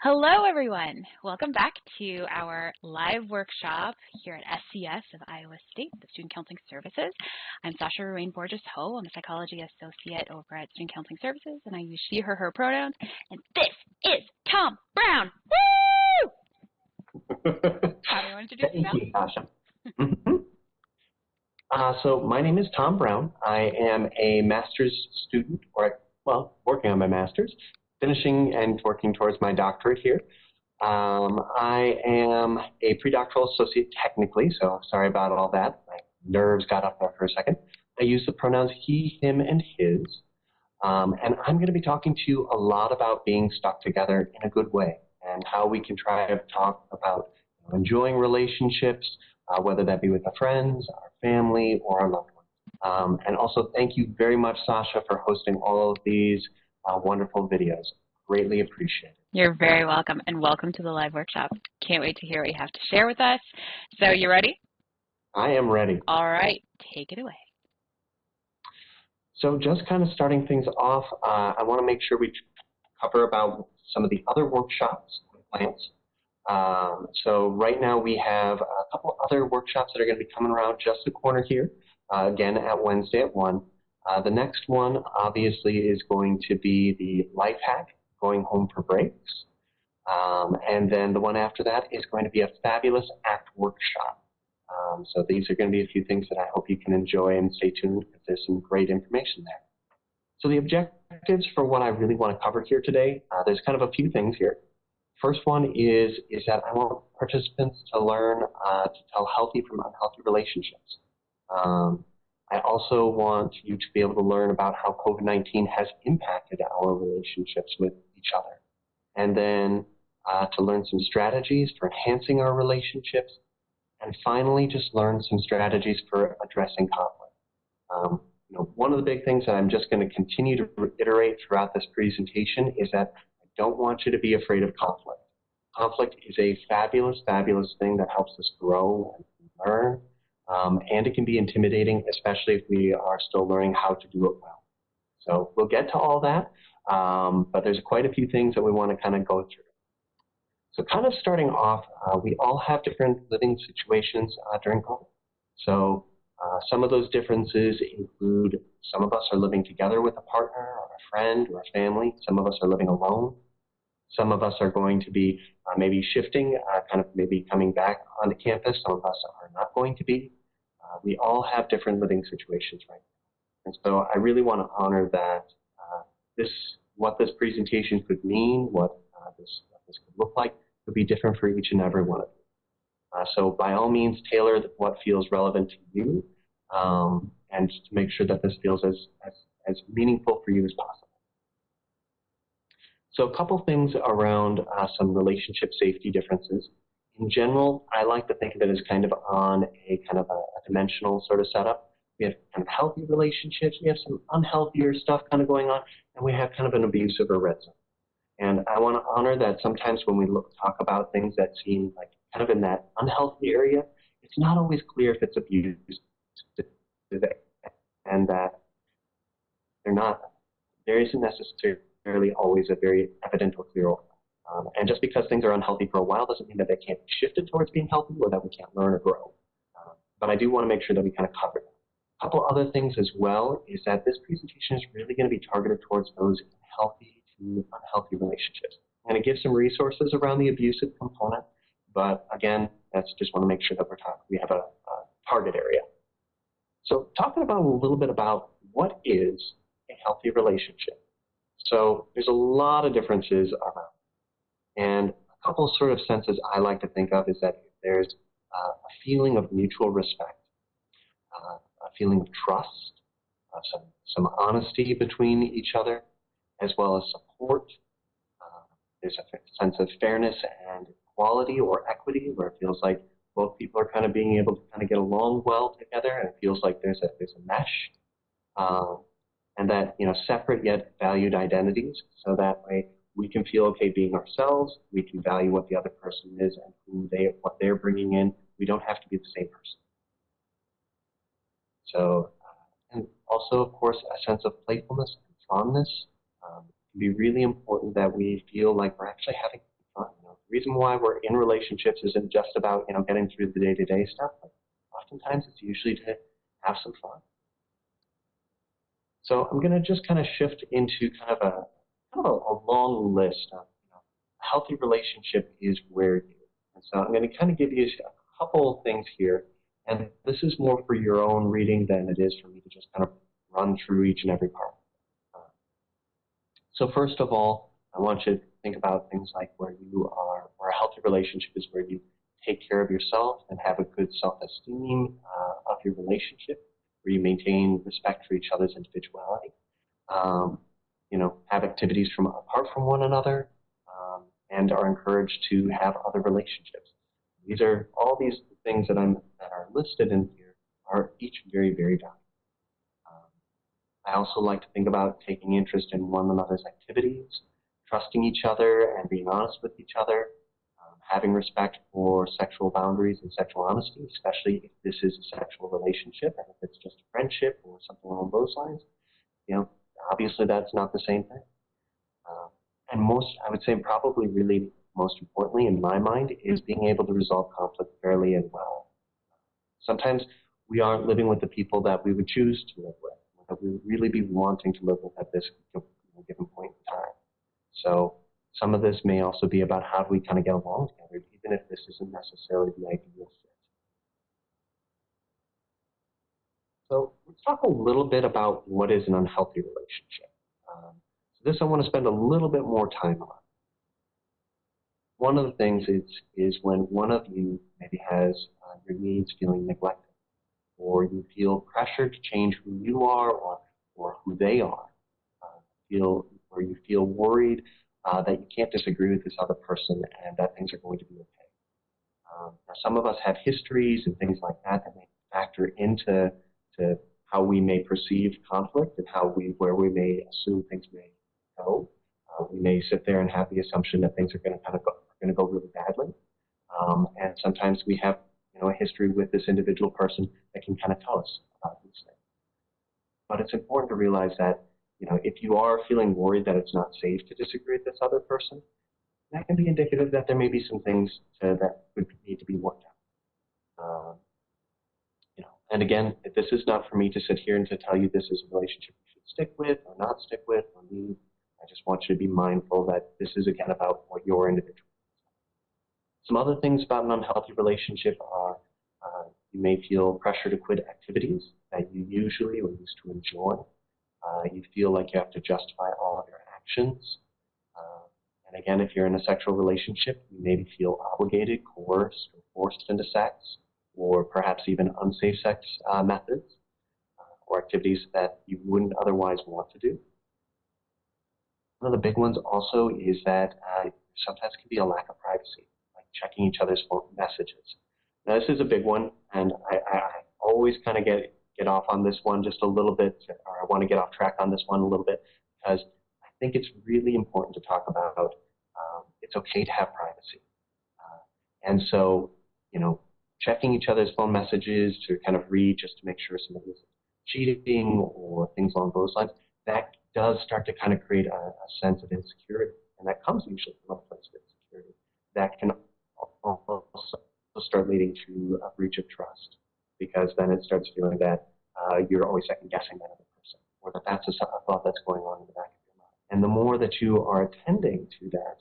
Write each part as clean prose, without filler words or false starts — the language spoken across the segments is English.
Hello, everyone. Welcome back to our live workshop here at SCS of Iowa State, the Student Counseling Services. I'm Sasha Ruane Borges-Ho. I'm a psychology associate over at Student Counseling Services, and I use she, her pronouns. And this is Tom Brown. Woo! How do you want to introduce yourself? Thank you, Sasha. So my name is Tom Brown. I am a master's student, working on my master's, finishing and working towards my doctorate here. I am a predoctoral associate technically, so sorry about all that. My nerves got up there for a second. I use the pronouns he, him, and his. And I'm going to be talking to you a lot about being stuck together in a good way and how we can try to talk about enjoying relationships, whether that be with our friends, our family, or our loved ones. And also thank you very much, Sasha, for hosting all of these wonderful videos. Greatly appreciated. You're very welcome, and welcome to the live workshop. Can't wait to hear what you have to share with us. So you ready? I am ready. All right, take it away. So just kind of starting things off, I want to make sure we cover about some of the other workshops with plans. So right now we have a couple other workshops that are going to be coming around just the corner here, again at Wednesday at 1. The next one obviously is going to be the life hack, going home for breaks. And then the one after that is going to be a fabulous act workshop. So these are going to be a few things that I hope you can enjoy, and stay tuned because there's some great information there. So the objectives for what I really want to cover here today, there's kind of a few things here. First one is that I want participants to learn to tell healthy from unhealthy relationships. I also want you to be able to learn about how COVID-19 has impacted our relationships with each other. And then to learn some strategies for enhancing our relationships. And finally, just learn some strategies for addressing conflict. One of the big things that I'm just going to continue to reiterate throughout this presentation is that I don't want you to be afraid of conflict. Conflict is a fabulous, fabulous thing that helps us grow and learn. And it can be intimidating, especially if we are still learning how to do it well. So we'll get to all that, but there's quite a few things that we want to kind of go through. So kind of starting off, we all have different living situations during COVID. So some of those differences include some of us are living together with a partner or a friend or a family. Some of us are living alone. Some of us are going to be maybe shifting, maybe coming back onto campus. Some of us are not going to be. We all have different living situations right now. And so I really want to honor that what this presentation could mean, what this could look like, could be different for each and every one of you. So by all means, tailor what feels relevant to you, and to make sure that this feels as meaningful for you as possible. So a couple things around some relationship safety differences. In general, I like to think of it as kind of on a dimensional sort of setup. We have kind of healthy relationships, we have some unhealthier stuff kind of going on, and we have kind of an abusive or red zone. And I want to honor that sometimes when we talk about things that seem like kind of in that unhealthy area, it's not always clear if it's abuse, and that there isn't necessarily always a very evident or clear one. And just because things are unhealthy for a while doesn't mean that they can't be shifted towards being healthy or that we can't learn or grow. But I do want to make sure that we kind of cover that. A couple other things as well is that this presentation is really going to be targeted towards those healthy to unhealthy relationships. I'm going to give some resources around the abusive component, but again, that's just want to make sure that we have a target area. So talking about a little bit about what is a healthy relationship. So there's a lot of differences around. And a couple sort of senses I like to think of is that there's a feeling of mutual respect, a feeling of trust, some honesty between each other, as well as support. There's a sense of fairness and equality or equity, where it feels like both people are kind of being able to kind of get along well together, and it feels like there's a mesh. And that, separate yet valued identities, so that way we can feel okay being ourselves, we can value what the other person is and what they're bringing in. We don't have to be the same person. So, and also, of course, a sense of playfulness and fondness. It can be really important that we feel like we're actually having reason why we're in relationships isn't just about, getting through the day-to-day stuff, but oftentimes it's usually to have some fun. So I'm going to just kind of shift into kind of a long list of, a healthy relationship is where you. And so I'm going to kind of give you a couple things here, and this is more for your own reading than it is for me to just kind of run through each and every part. So first of all, I want you to think about things like where a healthy relationship is where you take care of yourself and have a good self-esteem of your relationship, where you maintain respect for each other's individuality, have activities apart from one another, and are encouraged to have other relationships. All these things that are listed in here are each very, very valuable. I also like to think about taking interest in one another's activities, trusting each other and being honest with each other, having respect for sexual boundaries and sexual honesty, especially if this is a sexual relationship, and if it's just a friendship or something along those lines. Obviously that's not the same thing. And I would say probably really most importantly in my mind is being able to resolve conflict fairly and well. Sometimes we aren't living with the people that we would choose to live with, that we would really be wanting to live with at this given point in time. So some of this may also be about how do we kind of get along together, even if this isn't necessarily the ideal fit. So let's talk a little bit about what is an unhealthy relationship. So this I want to spend a little bit more time on. One of the things is when one of you maybe has your needs feeling neglected, or you feel pressured to change who you are or who they are, or you feel worried that you can't disagree with this other person and that things are going to be okay. Now some of us have histories and things like that may factor into how we may perceive conflict and where we may assume things may go. We may sit there and have the assumption that things are going to go really badly. And sometimes we have a history with this individual person that can kind of tell us about these things. But it's important to realize that if you are feeling worried that it's not safe to disagree with this other person, that can be indicative that there may be some things that would need to be worked out. And again, this is not for me to sit here and to tell you this is a relationship you should stick with or not stick with or leave. I just want you to be mindful that this is again about what your individual. Some other things about an unhealthy relationship are you may feel pressure to quit activities that you usually or used to enjoy. You feel like you have to justify all of your actions. And again, if you're in a sexual relationship, you maybe feel obligated, coerced, or forced into sex, or perhaps even unsafe sex methods or activities that you wouldn't otherwise want to do. One of the big ones also is that sometimes can be a lack of privacy, like checking each other's phone messages. Now, this is a big one, and I always kind of get off on this one just a little bit, or I want to get off track on this one a little bit, because I think it's really important to talk about it's okay to have privacy. And so, checking each other's phone messages to kind of read just to make sure somebody isn't cheating or things along those lines, that does start to kind of create a sense of insecurity. And that comes usually from a place of insecurity. That can also start leading to a breach of trust, because then it starts feeling that you're always second guessing that other person, or that's a thought that's going on in the back of your mind. And the more that you are attending to that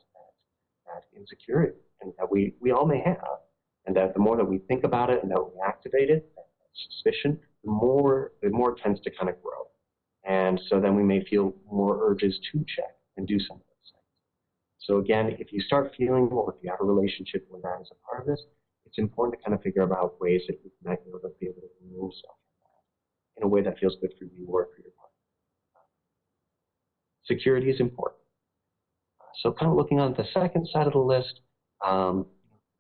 insecurity, and that we all may have, and that the more that we think about it and that we activate it, that suspicion, the more it tends to kind of grow. And so then we may feel more urges to check and do some of those things. So again, if you start feeling, or if you have a relationship where that is a part of this, it's important to kind of figure out ways that you might be able to remove yourself from that in a way that feels good for you or for your partner. Security is important. So kind of looking on the second side of the list,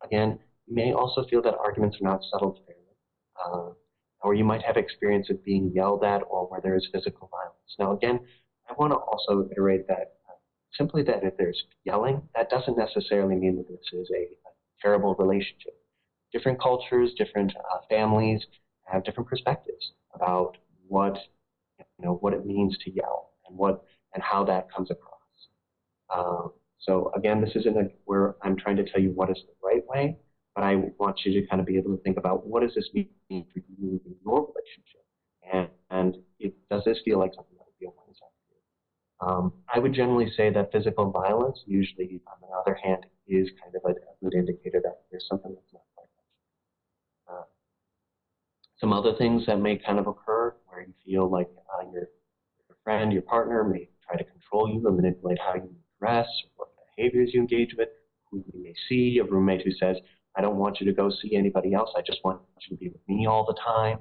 again, you may also feel that arguments are not settled fairly, or you might have experience of being yelled at or where there is physical violence. Now, again, I want to also iterate that simply that if there's yelling, that doesn't necessarily mean that this is a terrible relationship. Different cultures, different families have different perspectives about what it means to yell and how that comes across. So again, this isn't where I'm trying to tell you what is the right way, but I want you to kind of be able to think about what does this mean for you in your relationship, and does this feel like something that would be a win-win? I would generally say that physical violence usually, on the other hand, is kind of a good indicator that there's something that's not quite right. Some other things that may kind of occur where you feel like your friend, your partner may try to control you or manipulate how you dress, what behaviors you engage with, who you may see, a roommate who says, I don't want you to go see anybody else, I just want you to be with me all the time.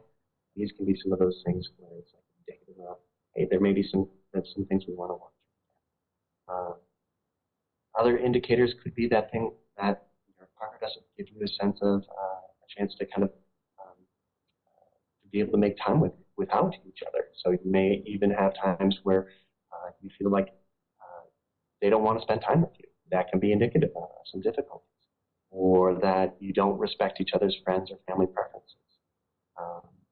These can be some of those things where it's like indicative of, hey, there may be some things we want to watch. Other indicators could be that your partner doesn't give you a sense of a chance to kind of to be able to make time without each other. So you may even have times where you feel like they don't want to spend time with you. That can be indicative of some difficulties, or that you don't respect each other's friends or family preferences.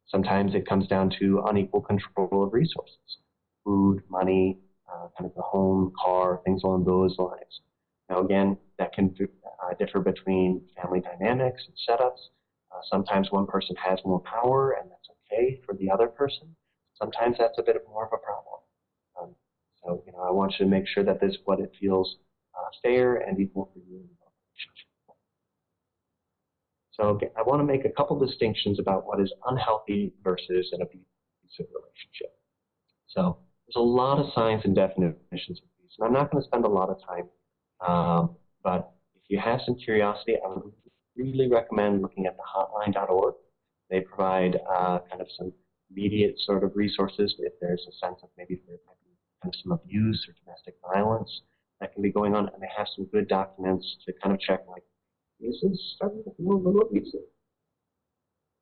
Sometimes it comes down to unequal control of resources, food, money, kind of the home, car, things along those lines. Now, again, that can differ between family dynamics and setups. Sometimes one person has more power, and that's okay for the other person. Sometimes that's a bit more of a problem. So, I want you to make sure that what it feels fair and equal for you in the relationship. So, again, I want to make a couple distinctions about what is unhealthy versus an abusive relationship. So, there's a lot of signs and definitions of these, and I'm not going to spend a lot of time. But if you have some curiosity, I would really recommend looking at the hotline.org. They provide kind of some immediate sort of resources if there's a sense of maybe there might be kind of some abuse or domestic violence that can be going on, and they have some good documents to kind of check, like, is this starting to feel a little abusive?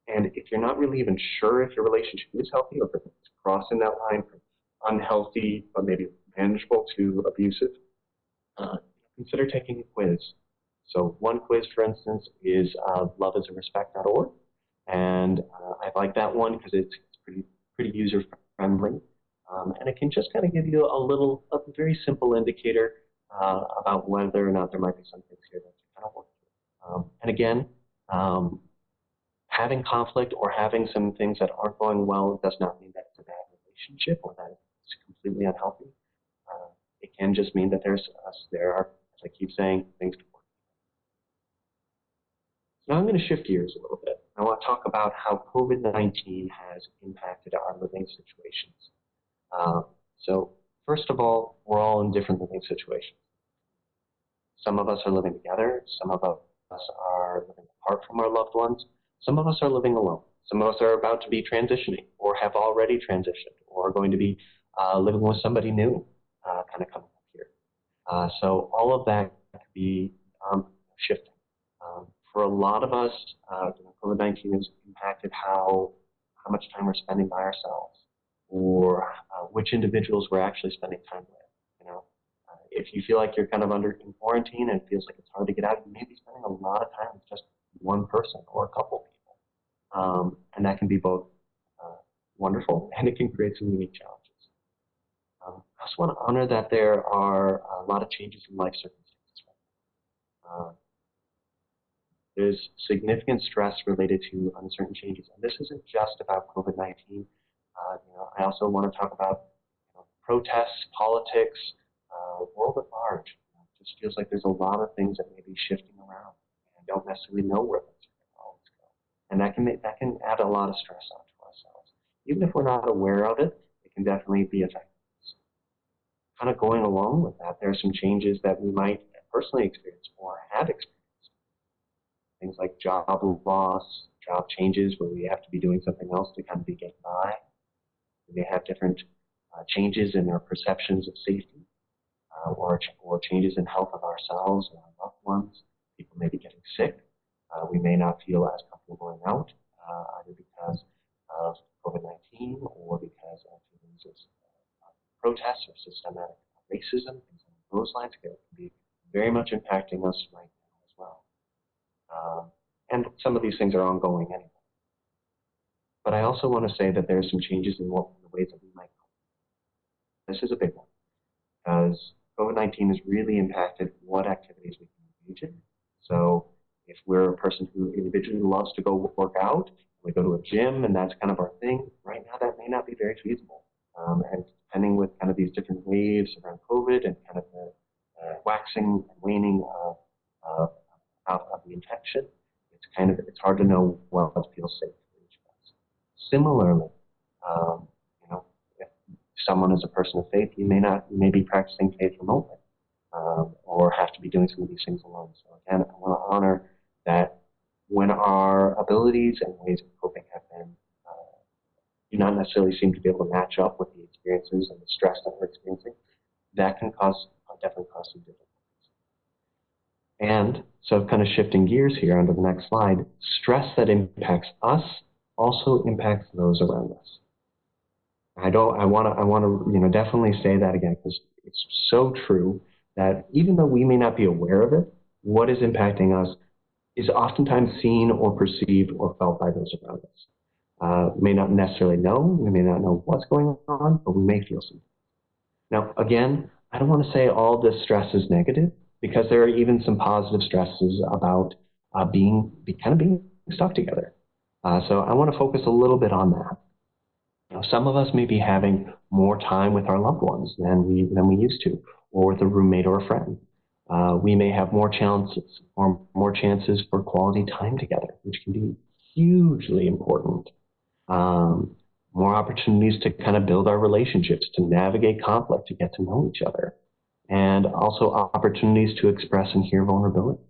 And if you're not really even sure if your relationship is healthy or if it's crossing that line from unhealthy but maybe manageable to abusive, consider taking a quiz. So one quiz, for instance, is loveaserespect.org, and I like that one because it's pretty user friendly, and it can just kind of give you a very simple indicator about whether or not there might be some things here that you kind of work through. And again, having conflict or having some things that aren't going well does not mean that it's a bad relationship or that it's completely unhealthy. It can just mean that there are, as I keep saying, things to work. So now I'm going to shift gears a little bit. I want to talk about how COVID-19 has impacted our living situations. So first of all, we're all in different living situations. Some of us are living together. Some of us are living apart from our loved ones. Some of us are living alone. Some of us are about to be transitioning or have already transitioned or are going to be living with somebody new kind of coming up here. So all of that could be shifting. For a lot of us, COVID-19 has impacted how much time we're spending by ourselves, or which individuals we're actually spending time with. If you feel like you're kind of in quarantine and it feels like it's hard to get out, you may be spending a lot of time with just one person or a couple people, and that can be both wonderful and it can create some unique challenges. I also want to honor that there are a lot of changes in life circumstances right now. There's significant stress related to uncertain changes, and this isn't just about COVID-19. I also want to talk about protests, politics, world at large. It just feels like there's a lot of things that may be shifting around, and don't necessarily know where things are going to always go. And that can add a lot of stress onto ourselves. Even if we're not aware of it, it can definitely be affecting us. Kind of going along with that, there are some changes that we might personally experience or have experienced. Things like job loss, job changes where we have to be doing something else to kind of be getting by. We may have different changes in our perceptions of safety, or changes in health of ourselves or our loved ones. People may be getting sick. We may not feel as comfortable going out, either because of COVID-19 or because of feelings of protests or systematic racism, things along those lines can be very much impacting us right now as well. And some of these things are ongoing anyway. But I also want to say that there are some changes in the ways that we might cope. This is a big one, because COVID-19 has really impacted what activities we can engage in. So if we're a person who individually loves to go work out, we go to a gym and that's kind of our thing, right now that may not be very feasible. And depending with kind of these different waves around COVID and kind of the waxing and waning of the infection, it's hard to know what feels safe for each of us. Similarly, if someone is a person of faith, you may be practicing faith remotely, or have to be doing some of these things alone. So again, I want to honor that when our abilities and ways of coping have been do not necessarily seem to be able to match up with the experiences and the stress that we're experiencing, that can definitely cause some difficulties. And so kind of shifting gears here onto the next slide, stress that impacts us also impacts those around us. I want to definitely say that again, because it's so true that even though we may not be aware of it, what is impacting us is oftentimes seen or perceived or felt by those around us. May not necessarily know, we may not know what's going on, but we may feel something. Now, again, I don't want to say all this stress is negative, because there are even some positive stresses about being stuck together. So I want to focus a little bit on that. Some of us may be having more time with our loved ones than we used to, or with a roommate or a friend. We may have more chances for quality time together, which can be hugely important. More opportunities to kind of build our relationships, to navigate conflict, to get to know each other, and also opportunities to express and hear vulnerability.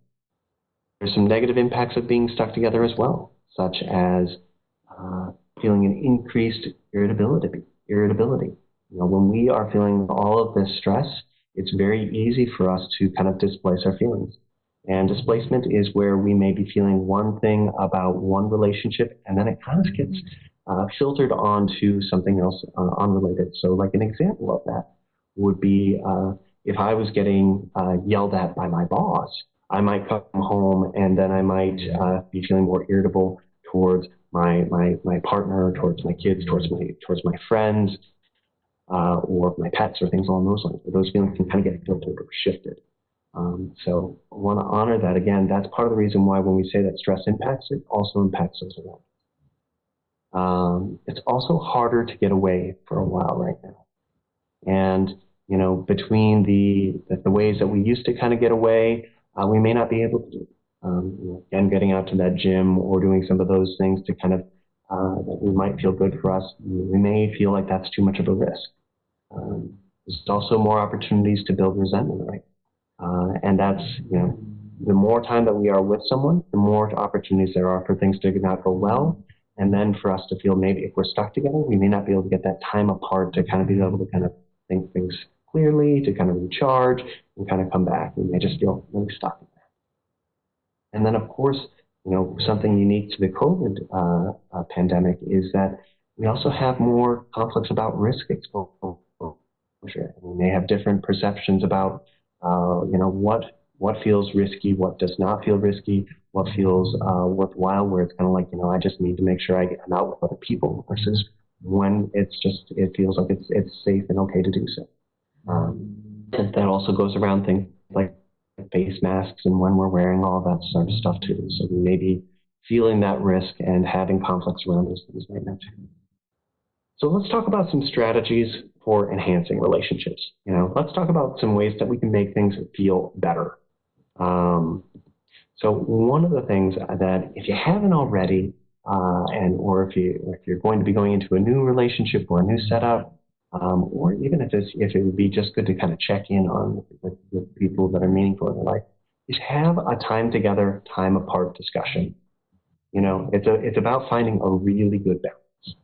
There's some negative impacts of being stuck together as well, such as feeling an increased irritability. When we are feeling all of this stress, it's very easy for us to kind of displace our feelings. And displacement is where we may be feeling one thing about one relationship, and then it kind of gets filtered onto something else unrelated. So like an example of that would be if I was getting yelled at by my boss, I might come home and then I might be feeling more irritable towards my partner, towards my kids, towards my friends, or my pets or things along those lines. Those feelings can kind of get filtered or shifted. So I want to honor that. Again, that's part of the reason why when we say that stress impacts, it also impacts those around. It's also harder to get away for a while right now. And, between the ways that we used to kind of get away, we may not be able to do. Again, getting out to that gym or doing some of those things to kind of, that we might feel good for us, we may feel like that's too much of a risk. There's also more opportunities to build resentment, right? And that's, the more time that we are with someone, the more opportunities there are for things to not go well. And then for us to feel maybe if we're stuck together, we may not be able to get that time apart to kind of be able to kind of think things clearly, to kind of recharge and kind of come back. We may just feel really stuck in that. And then, of course, something unique to the COVID pandemic is that we also have more conflicts about risk exposure. We may have different perceptions about, what feels risky, what does not feel risky, what feels worthwhile, where it's kind of like, I just need to make sure I'm out with other people, versus when it feels like it's safe and okay to do so. And that also goes around things like face masks and when we're wearing all that sort of stuff too. So we may be feeling that risk and having conflicts around those things right now too. So let's talk about some strategies for enhancing relationships. Let's talk about some ways that we can make things feel better. So one of the things that if you haven't already, or if you're going to be going into a new relationship or a new setup, or even if it would be just good to kind of check in on with people that are meaningful in their life, is have a time together, time apart discussion. It's about finding a really good balance.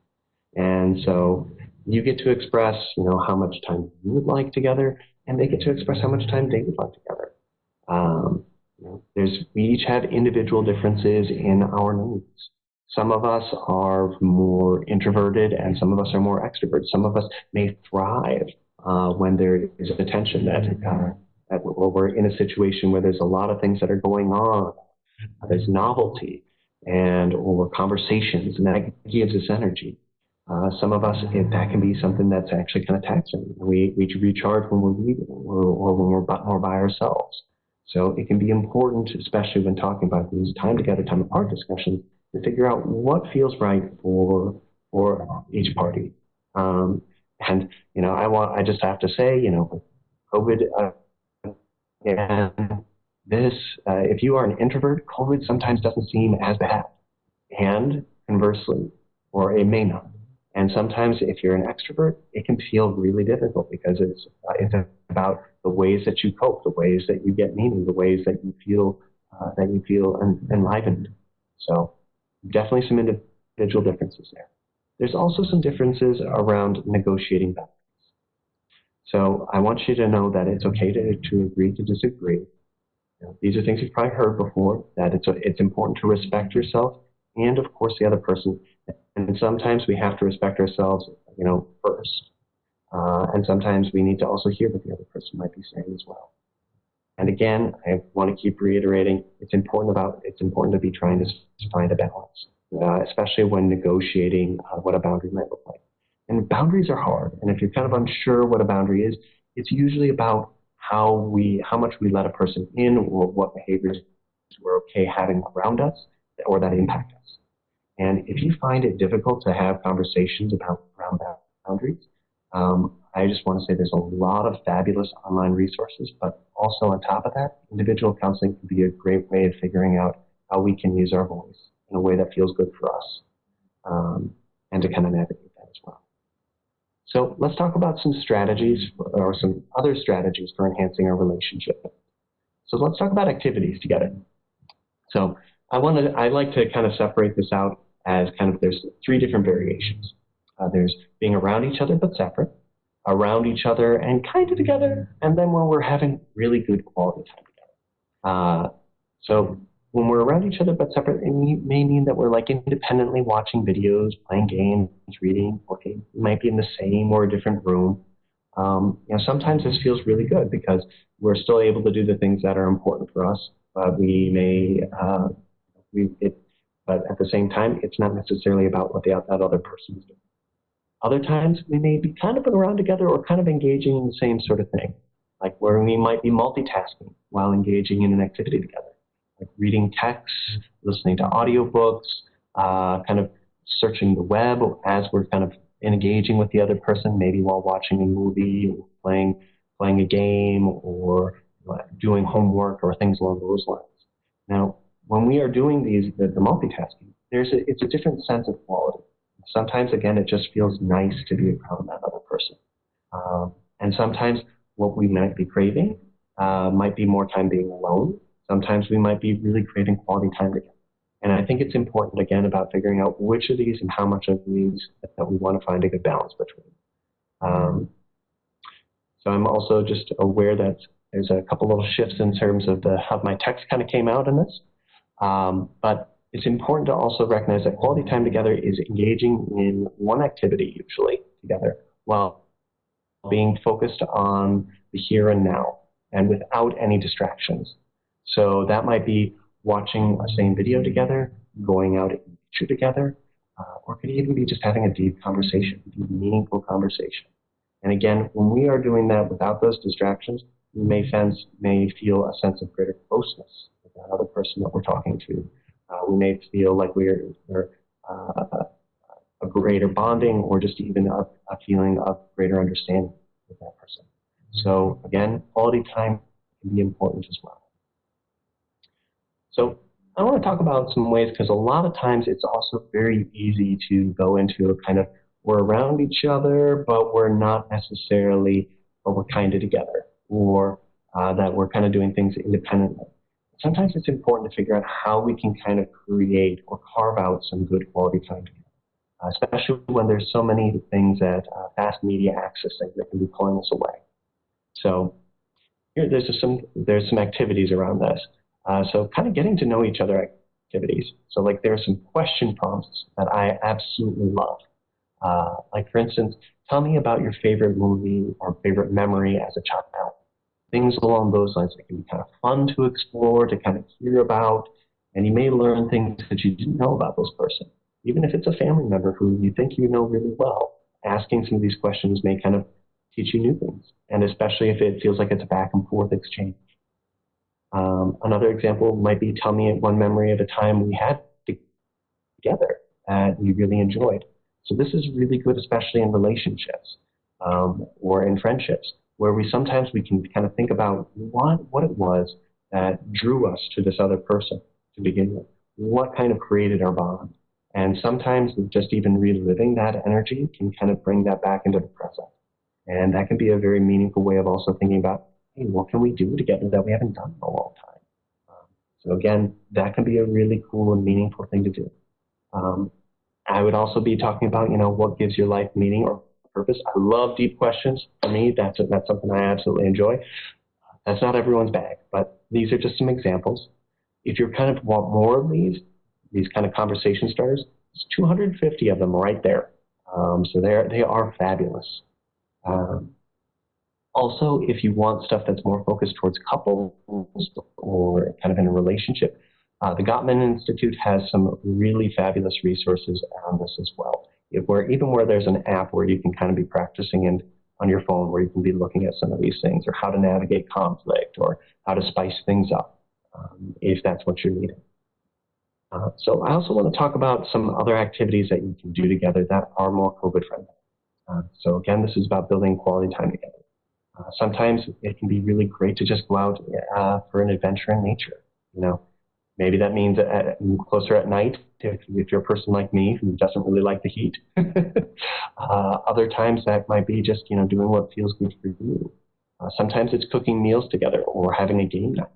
And so you get to express, how much time you would like together, and they get to express how much time they would like together. We each have individual differences in our needs. Some of us are more introverted and some of us are more extroverted. Some of us may thrive when there is attention that we're in a situation where there's a lot of things that are going on. There's novelty or conversations, and that gives us energy. Some of us, that can be something that's actually kind of taxing. We recharge when we're reading or when we're by ourselves. So it can be important, especially when talking about these time together, time apart discussions, to figure out what feels right for each party. And I just have to say, COVID. And if you are an introvert, COVID sometimes doesn't seem as bad. And conversely, or it may not. And sometimes if you're an extrovert, it can feel really difficult because it's about the ways that you cope, the ways that you get meaning, the ways that you feel enlivened. So definitely some individual differences there. There's also some differences around negotiating boundaries. So I want you to know that it's okay to agree to disagree. These are things you've probably heard before, that it's important to respect yourself and, of course, the other person. And sometimes we have to respect ourselves, first. And sometimes we need to also hear what the other person might be saying as well. And again, I want to keep reiterating, it's important to be trying to find a balance, especially when negotiating what a boundary might look like. And boundaries are hard. And if you're kind of unsure what a boundary is, it's usually about how much we let a person in or what behaviors we're okay having around us or that impact us. And if you find it difficult to have conversations around boundaries, I just want to say there's a lot of fabulous online resources, but also on top of that, individual counseling can be a great way of figuring out how we can use our voice in a way that feels good for us, and to kind of navigate that as well. So let's talk about some strategies or some other strategies for enhancing our relationship. So let's talk about activities together. So I like to kind of separate this out as there's three different variations. There's being around each other but separate, around each other and kind of together, and then when we're having really good quality time together. So when we're around each other but separate, it may mean that we're like independently watching videos, playing games, reading, working. We might be in the same or a different room. Sometimes this feels really good because we're still able to do the things that are important for us. But but at the same time, it's not necessarily about what that other person is doing. Other times, we may be kind of around together or kind of engaging in the same sort of thing, like where we might be multitasking while engaging in an activity together, like reading texts, listening to audiobooks, kind of searching the web as we're kind of engaging with the other person, maybe while watching a movie, or playing a game, or doing homework or things along those lines. Now, when we are doing the multitasking, it's a different sense of quality. Sometimes, again, it just feels nice to be around that other person. And sometimes what we might be craving might be more time being alone. Sometimes we might be really craving quality time together. And I think it's important, again, about figuring out which of these and how much of these that we want to find a good balance between. So I'm also just aware that there's a couple little shifts in terms of how my text kind of came out in this. But it's important to also recognize that quality time together is engaging in one activity, usually together, while being focused on the here and now and without any distractions. So that might be watching a same video together, going out in nature together, or could even be just having a deep conversation, a deep, meaningful conversation. And again, when we are doing that without those distractions, we may feel a sense of greater closeness with that other person that we're talking to. We may feel like we're a greater bonding or just even a feeling of greater understanding with that person. So again, quality time can be important as well. So I want to talk about some ways, because a lot of times it's also very easy to go into a kind of, we're around each other, but we're not necessarily, but we're kind of together, or that we're kind of doing things independently. Sometimes it's important to figure out how we can kind of create or carve out some good quality time together, especially when there's so many things that fast media accessing that can be pulling us away. So here, there's some activities around this. So kind of getting to know each other activities. So like there are some question prompts that I absolutely love. Like for instance, tell me about your favorite movie or favorite memory as a child. Things along those lines that can be kind of fun to explore, to kind of hear about, and you may learn things that you didn't know about this person. even if it's a family member who you think you know really well, asking some of these questions may kind of teach you new things, and especially if it feels like it's a back and forth exchange. Another example might be tell me one memory of a time we had together that you really enjoyed. So this is really good, especially in relationships or in friendships, where sometimes we can kind of think about what it was that drew us to this other person to begin with. What kind of created our bond? And sometimes just even reliving that energy can kind of bring that back into the present. And that can be a very meaningful way of also thinking about, hey, what can we do together that we haven't done in a long time? So again, that can be a really cool and meaningful thing to do. I would also be talking about, what gives your life meaning or purpose. I love deep questions. For me, that's something I absolutely enjoy. That's not everyone's bag, but these are just some examples. If you kind of want more of these kind of conversation starters, there's 250 of them right there. So they are fabulous. Also, if you want stuff that's more focused towards couples or kind of in a relationship, the Gottman Institute has some really fabulous resources on this as well. Where there's an app where you can kind of be practicing on your phone, where you can be looking at some of these things, or how to navigate conflict, or how to spice things up, if that's what you're needing. So I also want to talk about some other activities that you can do together that are more COVID friendly. So again, this is about building quality time together. Sometimes it can be really great to just go out for an adventure in nature. Maybe that means closer at night if you're a person like me who doesn't really like the heat. Other times that might be just doing what feels good for you. Sometimes it's cooking meals together or having a game night.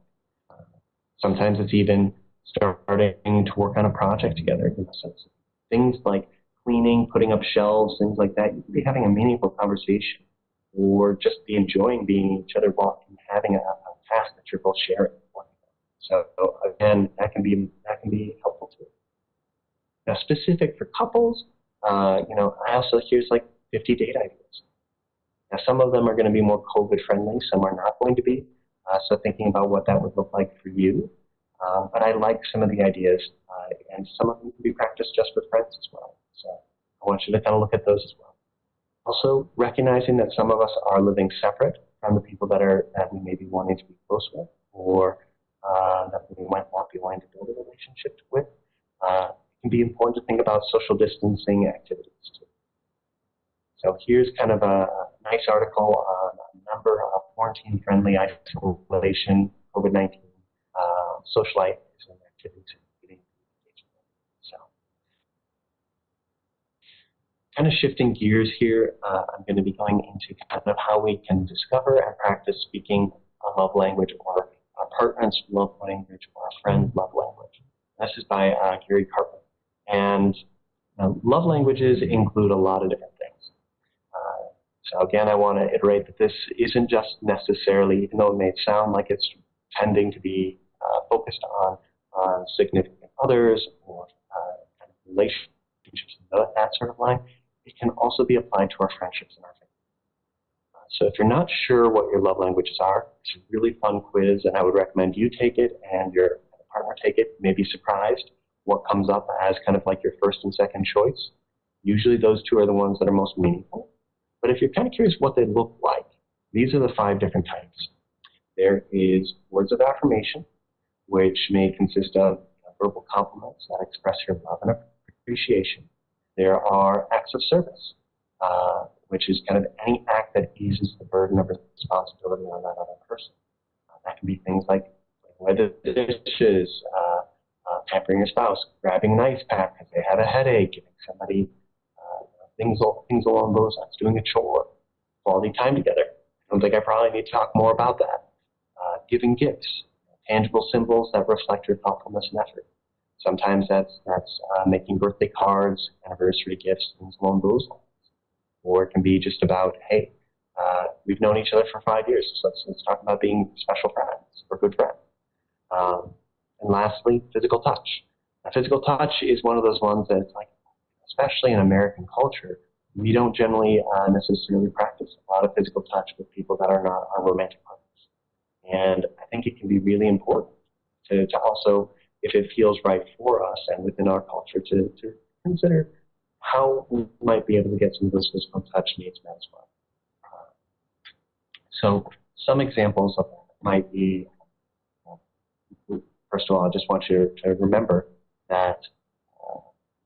Sometimes it's even starting to work on a project together. So things like cleaning, putting up shelves, things like that. You could be having a meaningful conversation, or just be enjoying being each other while having a task that you're both sharing. So again, that can be helpful too. Now, specific for couples, I also here's like 50 date ideas. Now, some of them are going to be more COVID friendly, some are not going to be. So thinking about what that would look like for you. But I like some of the ideas, and some of them can be practiced just with friends as well. So I want you to kind of look at those as well. Also, recognizing that some of us are living separate from the people that we may be wanting to be close with, or that we might not be wanting to build a relationship with. It can be important to think about social distancing activities too. So here's kind of a nice article on a number of quarantine-friendly isolation, COVID-19, socializing activities. So kind of shifting gears here, I'm going to be going into kind of how we can discover and practice speaking a love language, or a partner's love language, or a friend's love language. This is by Gary Cartman. And love languages include a lot of different things. So again, I want to iterate that this isn't just necessarily, even though it may sound like it's tending to be focused on significant others or kind of relationships and that sort of line, it can also be applied to our friendships and our family. So if you're not sure what your love languages are, it's a really fun quiz, and I would recommend you take it and your partner take it. You may be surprised what comes up as kind of like your first and second choice. Usually those two are the ones that are most meaningful. But if you're kind of curious what they look like, these are the 5 different types. There is words of affirmation, which may consist of verbal compliments that express your love and appreciation. There are acts of service, which is kind of any act that eases the burden of responsibility on that other person. That can be things like whether the dishes, pampering your spouse, grabbing an ice pack because they have a headache, giving somebody things along those lines, doing a chore, quality time together. I don't think I probably need to talk more about that. Giving gifts, tangible symbols that reflect your thoughtfulness and effort. Sometimes that's making birthday cards, anniversary gifts, things along those lines. Or it can be just about, hey, we've known each other for 5 years, so let's talk about being special friends or good friends. And lastly, physical touch. Now, physical touch is one of those ones that's like, especially in American culture, we don't generally necessarily practice a lot of physical touch with people that are not our romantic partners. And I think it can be really important to also, if it feels right for us and within our culture, to consider how we might be able to get some of those physical touch needs met as well. So some examples of that might be, first of all, I just want you to remember that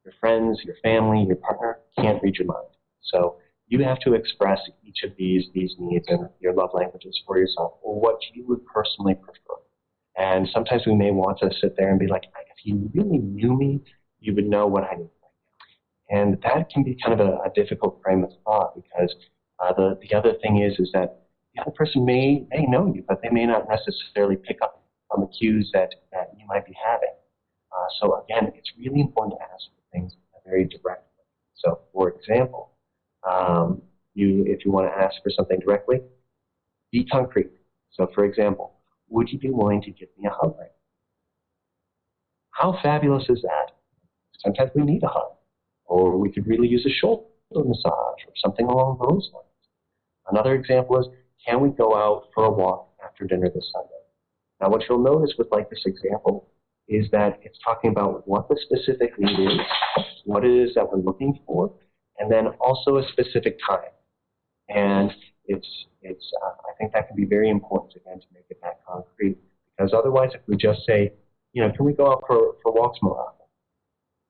your friends, your family, your partner can't read your mind. So you have to express each of these needs and your love languages for yourself, or what you would personally prefer. And sometimes we may want to sit there and be like, if you really knew me, you would know what I need right now. And that can be kind of a difficult frame of thought, because the other thing is that the other person may know you, but they may not necessarily pick up on the cues that you might be having. So again, it's really important to ask for things very directly. So for example, if you want to ask for something directly, be concrete. So for example, would you be willing to give me a hug right now? How fabulous is that? Sometimes we need a hug, or we could really use a shoulder massage or something along those lines. Another example is, can we go out for a walk after dinner this Sunday? Now what you'll notice with like this example is that it's talking about what the specific need is, what it is that we're looking for, and then also a specific time. And I think that can be very important, again, to make it that concrete, because otherwise if we just say, can we go out for walks more often?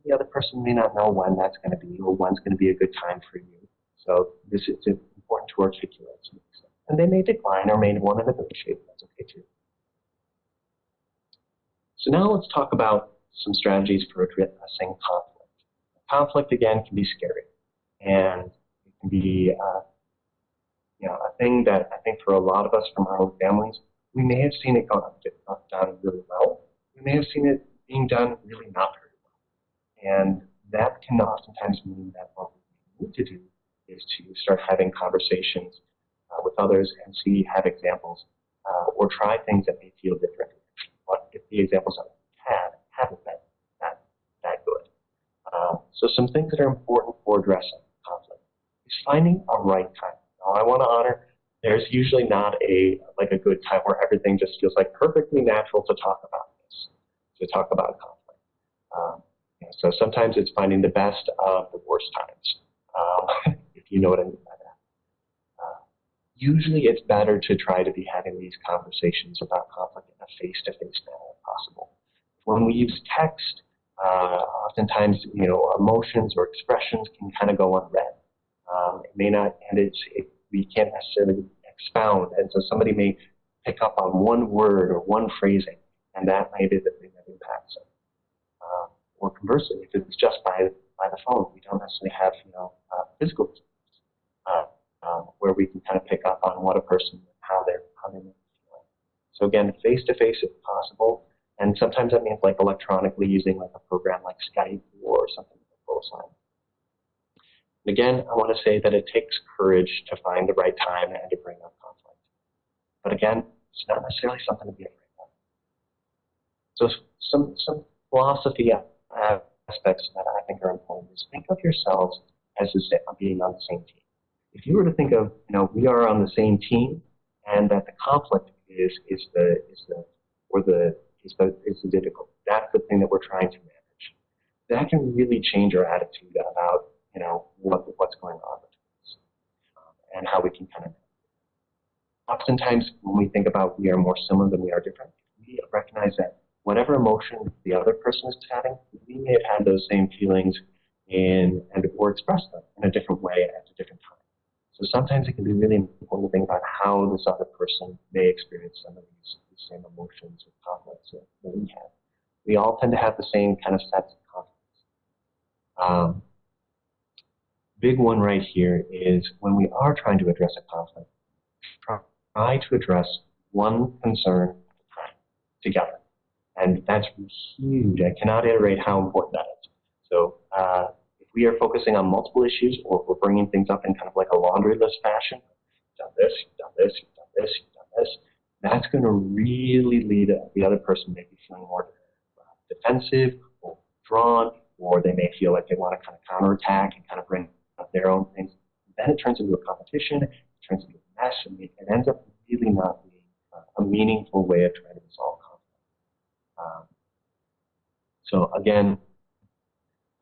The other person may not know when that's going to be, or when's going to be a good time for you. So this is important to articulate. And they may decline or may want to negotiate. That's okay too. So now let's talk about some strategies for addressing conflict. Conflict, again, can be scary. And it can be a thing that I think for a lot of us from our own families, we may have seen it done really well. We may have seen it being done really not very well. And that can oftentimes mean that what we need to do is to start having conversations with others and have examples or try things that may feel different. But if the examples that we haven't been that good. So some things that are important for addressing conflict is finding a right time. Now, I want to honor there's usually not a good time where everything just feels like perfectly natural to talk about this, to talk about conflict. So sometimes it's finding the best of the worst times, if you know what I mean by that. Usually it's better to try to be having these conversations about conflict in a face-to-face manner if possible. When we use text, oftentimes, emotions or expressions can kind of go unread. It may not, and we can't necessarily expound, and so somebody may pick up on one word or one phrasing, and that may be the thing that impacts them. Or conversely, if it's just by the phone, we don't necessarily have physical cues where we can kind of pick up on what a person, how they may be feeling. So again, face to face if possible, and sometimes that means like electronically using like a program like Skype or something like that. Again, I want to say that it takes courage to find the right time and to bring up conflict. But again, it's not necessarily something to be afraid of. So some philosophy aspects that I think are important is think of yourselves as being on the same team. If you were to think of, we are on the same team, and that the conflict is the difficult. That's the thing that we're trying to manage. That can really change our attitude about what's going on between us, and how we can kind of. Oftentimes, when we think about we are more similar than we are different, we recognize that whatever emotion the other person is having, we may have had those same feelings or express them in a different way at a different time. So sometimes it can be really important to think about how this other person may experience some of these same emotions or conflicts that we have. We all tend to have the same kind of sets of conflicts. Big one right here is when we are trying to address a conflict, try to address one concern at a time together. And that's huge. I cannot iterate how important that is. So if we are focusing on multiple issues, or if we're bringing things up in kind of like a laundry list fashion, you've done this, you've done this, you've done this, you've done this, that's going to really lead the other person maybe feeling more defensive or withdrawn, or they may feel like they want to kind of counterattack and kind of bring up their own things. Then it turns into a competition, it turns into a mess, and it ends up really not being a meaningful way of trying to resolve conflict. So again,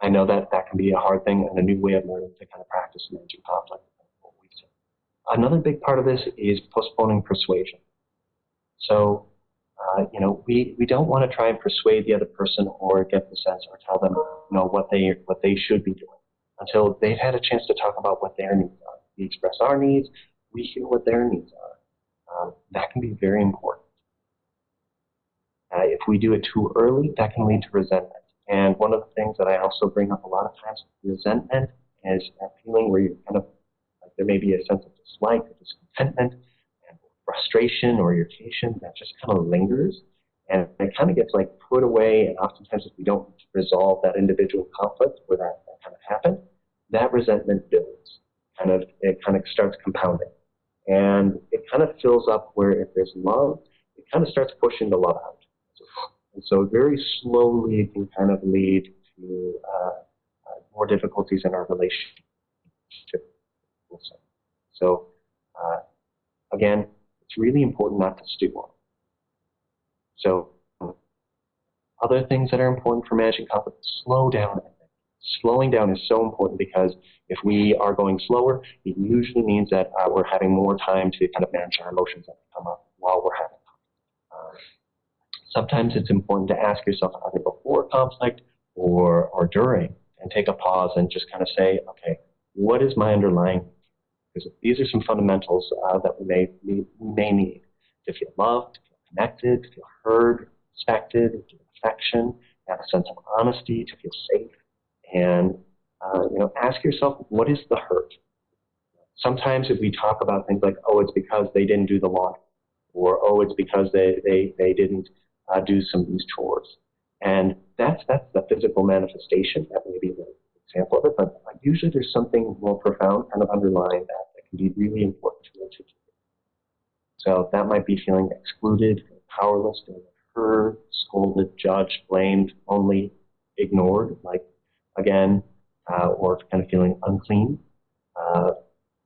I know that that can be a hard thing and a new way of learning to kind of practice managing conflict. Another big part of this is postponing persuasion. So, we don't want to try and persuade the other person or get the sense or tell them, what they should be doing until they've had a chance to talk about what their needs are. We express our needs, we hear what their needs are. That can be very important. If we do it too early, that can lead to resentment. And one of the things that I also bring up a lot of times, resentment is a feeling where you kind of, like there may be a sense of dislike or discontentment and frustration or irritation that just kind of lingers. And it kind of gets like put away. And oftentimes if we don't resolve that individual conflict where that kind of happened, that resentment builds. It kind of starts compounding. And it kind of fills up where if there's love, it kind of starts pushing the love out. And so very slowly it can kind of lead to more difficulties in our relationship. So again, it's really important not to stew on. So other things that are important for managing conflict, slow down. Slowing down is so important because if we are going slower, it usually means that we're having more time to kind of manage our emotions that come up while we're having conflict. Sometimes it's important to ask yourself either before conflict or during, and take a pause and just kind of say, okay, what is my underlying? Because these are some fundamentals that we may need to feel loved, to feel connected, to feel heard, respected, to feel affection, to have a sense of honesty, to feel safe, and ask yourself, what is the hurt? Sometimes if we talk about things like, oh, it's because they didn't do the laundry, or oh, it's because they didn't do some of these chores. And that's the physical manifestation. That may be the example of it, but usually there's something more profound kind of underlying that can be really important to articulate. So that might be feeling excluded, powerless, feeling heard, scolded, judged, blamed, only ignored, like again, or kind of feeling unclean,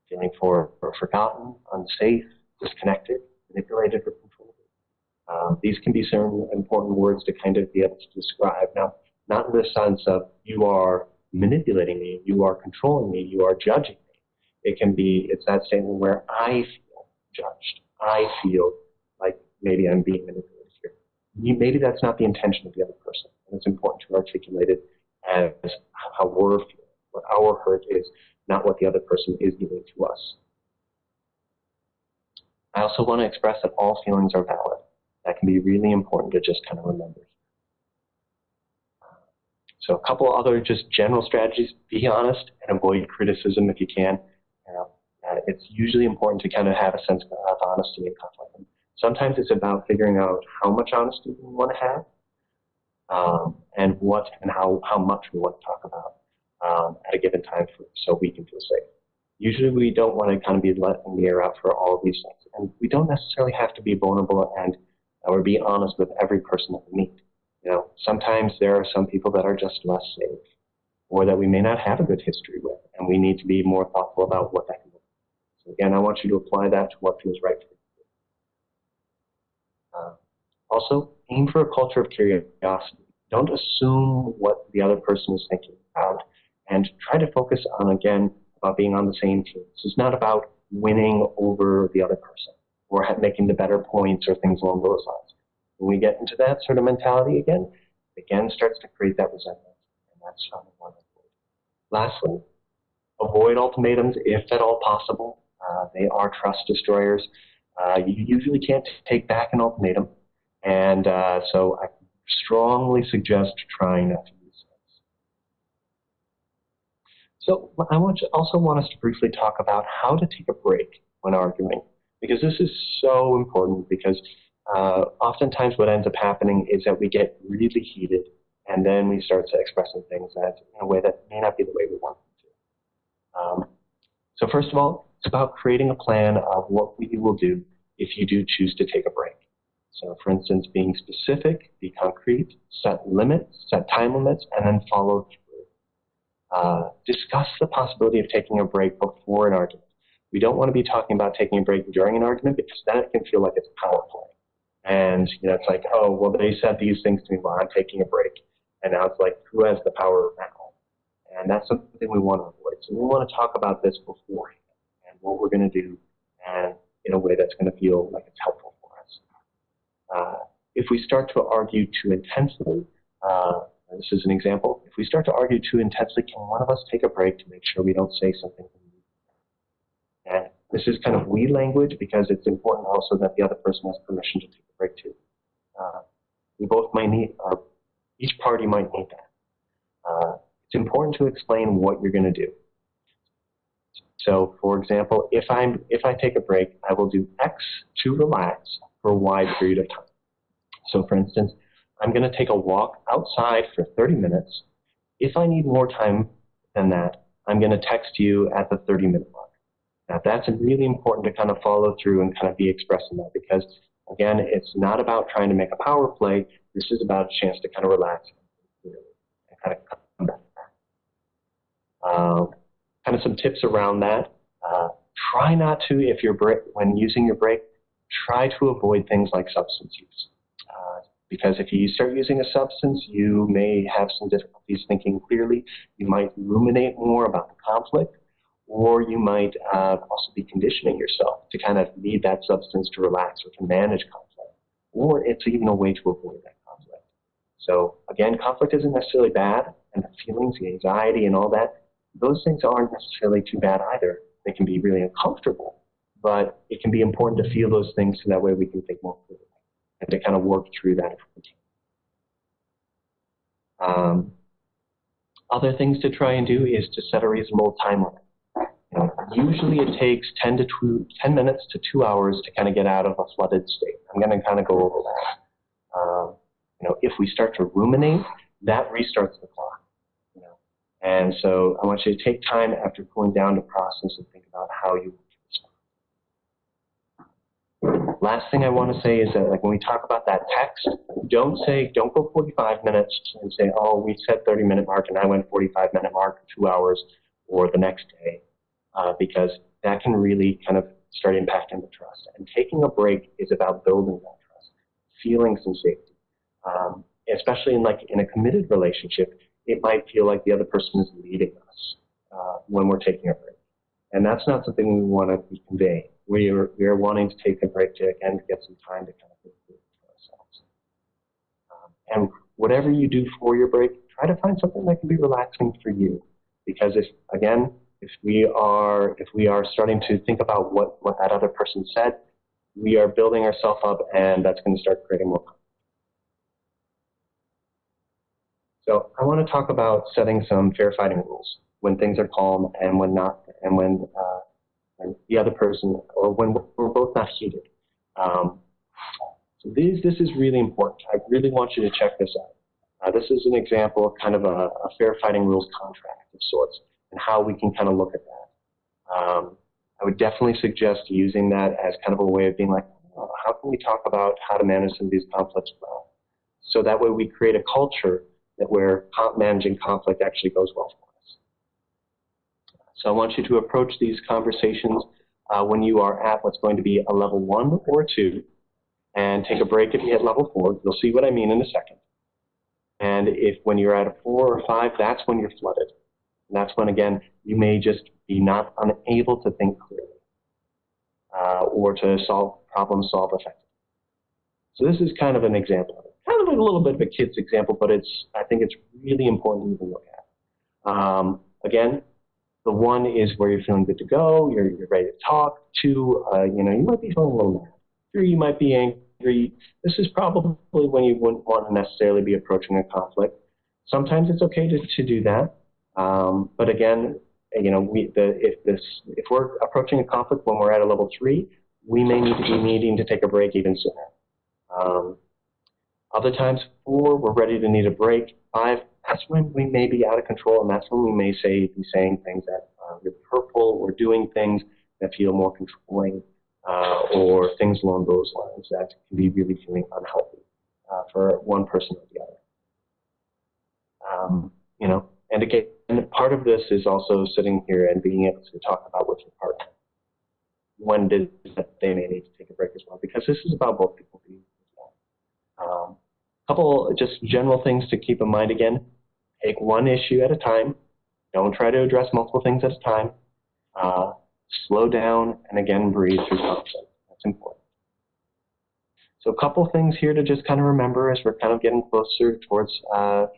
feeling forgotten, unsafe, disconnected, manipulated, or controlled. These can be some important words to kind of be able to describe. Now, not in the sense of you are manipulating me, you are controlling me, you are judging me. It's that statement where I feel judged. I feel like maybe I'm being manipulated here. Maybe that's not the intention of the other person. And it's important to articulate it as how we're feeling, what our hurt is, not what the other person is doing to us. I also want to express that all feelings are valid. That can be really important to just kind of remember. So a couple other just general strategies: be honest and avoid criticism if you can. It's usually important to kind of have a sense of honesty in conflict. Sometimes it's about figuring out how much honesty we want to have, and what and how much we want to talk about at a given time so we can feel safe. Usually we don't want to kind of be letting the air out for all of these things. And we don't necessarily have to be vulnerable or be honest with every person that we meet. Sometimes there are some people that are just less safe, or that we may not have a good history with, and we need to be more thoughtful about what that can be. So again, I want you to apply that to what feels right for you. Also, aim for a culture of curiosity. Don't assume what the other person is thinking about, and try to focus on, again, about being on the same team. This is not about winning over the other person or making the better points or things along those lines. When we get into that sort of mentality again starts to create that resentment, and that's something we want to avoid. Lastly, avoid ultimatums if at all possible. They are trust destroyers. You usually can't take back an ultimatum, and so I strongly suggest trying not to use those. So I also want us to briefly talk about how to take a break when arguing, because this is so important, because oftentimes what ends up happening is that we get really heated, and then we start expressing things that in a way that may not be the way we want them to. So first of all, it's about creating a plan of what we will do if you do choose to take a break. So for instance, being specific, be concrete, set limits, set time limits, and then follow through. Discuss the possibility of taking a break before an argument. We don't want to be talking about taking a break during an argument, because then it can feel like it's power play. And it's like, oh, well, they said these things to me while I'm taking a break. And now it's like, who has the power now? And that's something we want to avoid. So we want to talk about this beforehand and what we're going to do, and in a way that's going to feel like it's helpful for us. If we start to argue too intensely, this is an example. If we start to argue too intensely, can one of us take a break to make sure we don't say something? And this is kind of we language because it's important also that the other person has permission to take a break too. We both might need, each party might need that. It's important to explain what you're going to do. So, for example, if I take a break, I will do X to relax for a wide period of time. So, for instance, I'm going to take a walk outside for 30 minutes. If I need more time than that, I'm going to text you at the 30-minute mark. Now, that's really important to kind of follow through and kind of be expressing that because, again, it's not about trying to make a power play. This is about a chance to kind of relax and kind of come back. Kind of some tips around that. Try not to, when using your break, try to avoid things like substance use. Because if you start using a substance, you may have some difficulties thinking clearly. You might ruminate more about the conflict, or you might also be conditioning yourself to kind of need that substance to relax or to manage conflict. Or it's even a way to avoid that conflict. So again, conflict isn't necessarily bad, and the feelings, the anxiety, and all that, those things aren't necessarily too bad either. They can be really uncomfortable, but it can be important to feel those things so that way we can think more clearly and to kind of work through that if we can. Other things to try and do is to set a reasonable time limit. Usually it takes 10 minutes to 2 hours to kind of get out of a flooded state. I'm going to kind of go over that. If we start to ruminate, that restarts the clock. And so I want you to take time after cooling down to process and think about how you respond. Last thing I want to say is that, like, when we talk about that text, don't go 45 minutes and say, oh, we said 30-minute mark and I went 45-minute mark, 2 hours, or the next day, because that can really kind of start impacting the trust. And taking a break is about building that trust, feeling some safety, especially in a committed relationship. It might feel like the other person is leading us when we're taking a break. And that's not something we want to be conveying. We are wanting to take a break to, again, get some time to kind of think through it for ourselves. And whatever you do for your break, try to find something that can be relaxing for you. Because if we are starting to think about what that other person said, we are building ourselves up, and that's going to start creating more conflict. So I want to talk about setting some fair fighting rules when things are calm and when not, and when the other person, or when we're both not heated. So this is really important. I really want you to check this out. This is an example of kind of a fair fighting rules contract of sorts and how we can kind of look at that. I would definitely suggest using that as kind of a way of being like, oh, how can we talk about how to manage some of these conflicts well? So that way we create a culture where managing conflict actually goes well for us. So I want you to approach these conversations when you are at what's going to be a level 1 or 2, and take a break if you hit level 4. You'll see what I mean in a second. And when you're at a 4 or 5, that's when you're flooded. And that's when, again, you may just be not unable to think clearly or to problem solve effectively. So this is kind of an example of it. Kind of a little bit of a kid's example, but I think it's really important to look at. Again, the 1 is where you're feeling good to go, you're ready to talk. 2, you might be feeling a little mad. 3, you might be angry. This is probably when you wouldn't want to necessarily be approaching a conflict. Sometimes it's okay to do that, but again, if we're approaching a conflict when we're at a level 3, we may need to be needing to take a break even sooner. Other times, 4, we're ready to need a break. 5, that's when we may be out of control, and that's when we may be saying things that are hurtful, or doing things that feel more controlling, or things along those lines that can be really feeling unhealthy for one person or the other. And again, part of this is also sitting here and being able to talk about with your partner when they may need to take a break as well, because this is about both people being as well. Couple just general things to keep in mind again. Take one issue at a time. Don't try to address multiple things at a time. Slow down and again breathe through conflict. That's important. So a couple things here to just kind of remember as we're kind of getting closer towards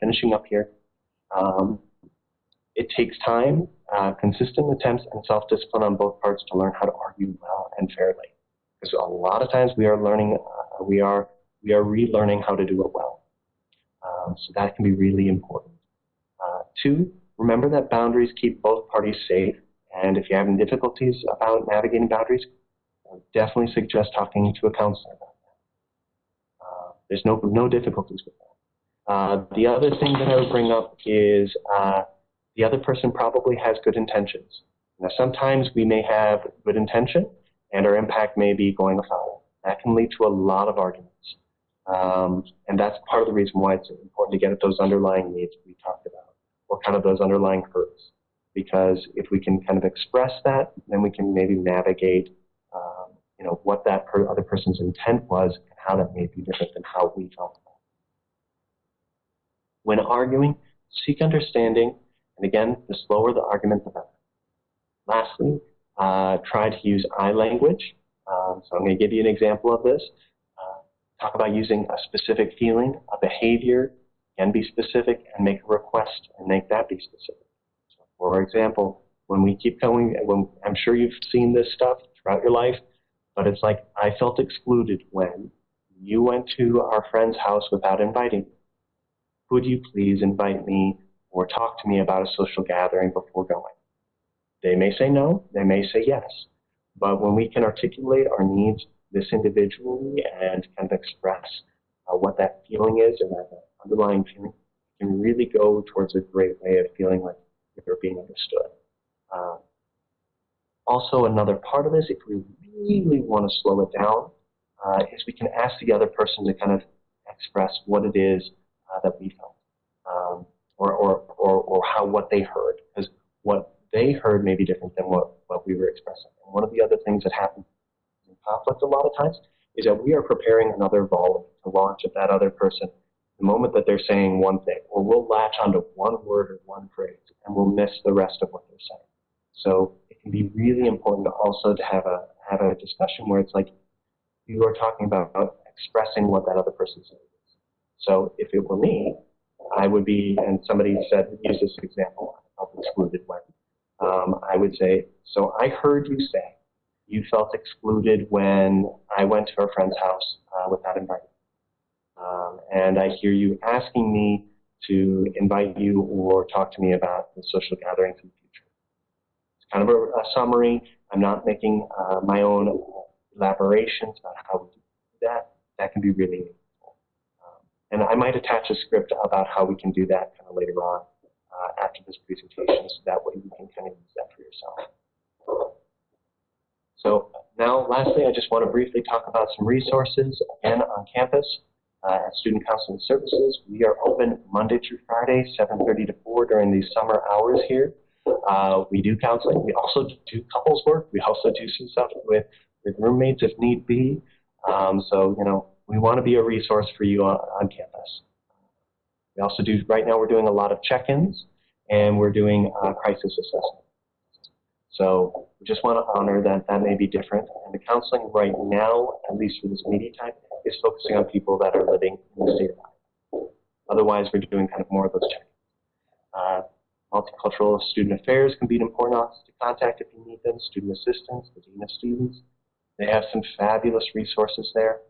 finishing up here. It takes time, consistent attempts, and self-discipline on both parts to learn how to argue well and fairly. Because a lot of times we are learning, we are relearning how to do it well. So that can be really important. 2, remember that boundaries keep both parties safe. And if you're having difficulties about navigating boundaries, I would definitely suggest talking to a counselor about that. There's no difficulties with that. The other thing that I would bring up is the other person probably has good intentions. Now, sometimes we may have good intention, and our impact may be going afoul. That can lead to a lot of arguments. And that's part of the reason why it's important to get at those underlying needs we talked about, or kind of those underlying hurts. Because if we can kind of express that, then we can maybe navigate, what that other person's intent was and how that may be different than how we felt about it. When arguing, seek understanding, and again, the slower the argument, the better. Lastly, try to use I language. So I'm going to give you an example of this. Talk about using a specific feeling, a behavior, can be specific, and make a request and make that be specific. So for example, when we keep going, I'm sure you've seen this stuff throughout your life, but it's like, I felt excluded when you went to our friend's house without inviting me. Could you please invite me or talk to me about a social gathering before going? They may say no, they may say yes. But when we can articulate our needs this individually and kind of express what that feeling is or that underlying feeling, it can really go towards a great way of feeling like you're being understood. Also, another part of this, if we really want to slow it down, is we can ask the other person to kind of express what it is that we felt, or what they heard, because what they heard may be different than what we were expressing. And one of the other things that happens in conflict a lot of times is that we are preparing another volley to launch at that other person the moment that they're saying one thing, or we'll latch onto one word or one phrase, and we'll miss the rest of what they're saying. So it can be really important to also to have a discussion where it's like you are talking about expressing what that other person says. So if it were me, I would be, and somebody use this example, I felt excluded when. I would say, so I heard you say you felt excluded when I went to a friend's house without inviting me. And I hear you asking me to invite you or talk to me about the social gatherings in the future. It's kind of a summary. I'm not making my own elaborations about how we do that. That can be really meaningful. And I might attach a script about how we can do that kind of later on after this presentation, so that way you can kind of use that for yourself. So now, lastly, I just want to briefly talk about some resources. Again, on campus at Student Counseling Services, we are open Monday through Friday, 7:30 to 4 during these summer hours here. We do counseling. We also do couples work. We also do some stuff with roommates if need be. So, we want to be a resource for you on campus. We also do, right now we're doing a lot of check-ins, and we're doing crisis assessment. So we just want to honor that that may be different. And the counseling right now, at least for this media type, is focusing on people that are living in the state of Iowa. Otherwise, we're doing kind of more of those check-ins. Multicultural student affairs can be an important office to contact if you need them. Student assistance, the dean of students. They have some fabulous resources there.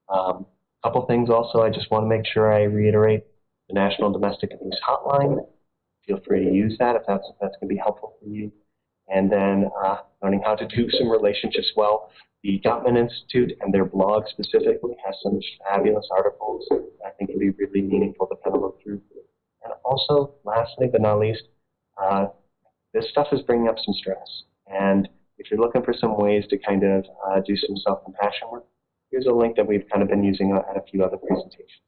A couple things also I just want to make sure I reiterate. The National Domestic Abuse Hotline. Feel free to use that if that's going to be helpful for you. And then learning how to do some relationships well. The Gottman Institute and their blog specifically has some fabulous articles that I think can be really meaningful to kind of look through. And also, lastly but not least, this stuff is bringing up some stress. And if you're looking for some ways to kind of do some self-compassion work, here's a link that we've kind of been using at a few other presentations.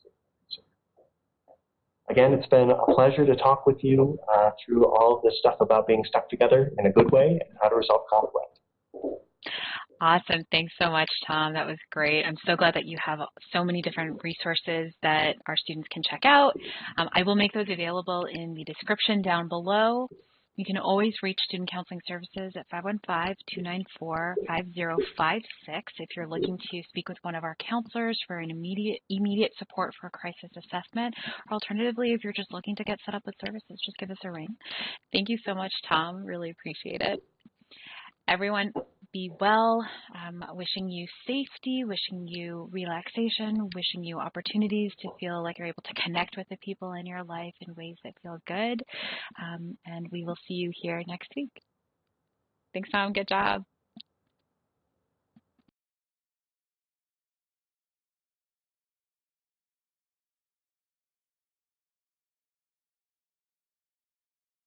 Again, it's been a pleasure to talk with you through all of this stuff about being stuck together in a good way and how to resolve conflict. Awesome. Thanks so much, Tom. That was great. I'm so glad that you have so many different resources that our students can check out. I will make those available in the description down below. You can always reach Student Counseling Services at 515-294-5056 if you're looking to speak with one of our counselors for an immediate support for a crisis assessment, or alternatively, if you're just looking to get set up with services, just give us a ring. Thank you so much, Tom. Really appreciate it. Everyone, be well. Wishing you safety, wishing you relaxation, wishing you opportunities to feel like you're able to connect with the people in your life in ways that feel good. And we will see you here next week. Thanks, Tom. Good job.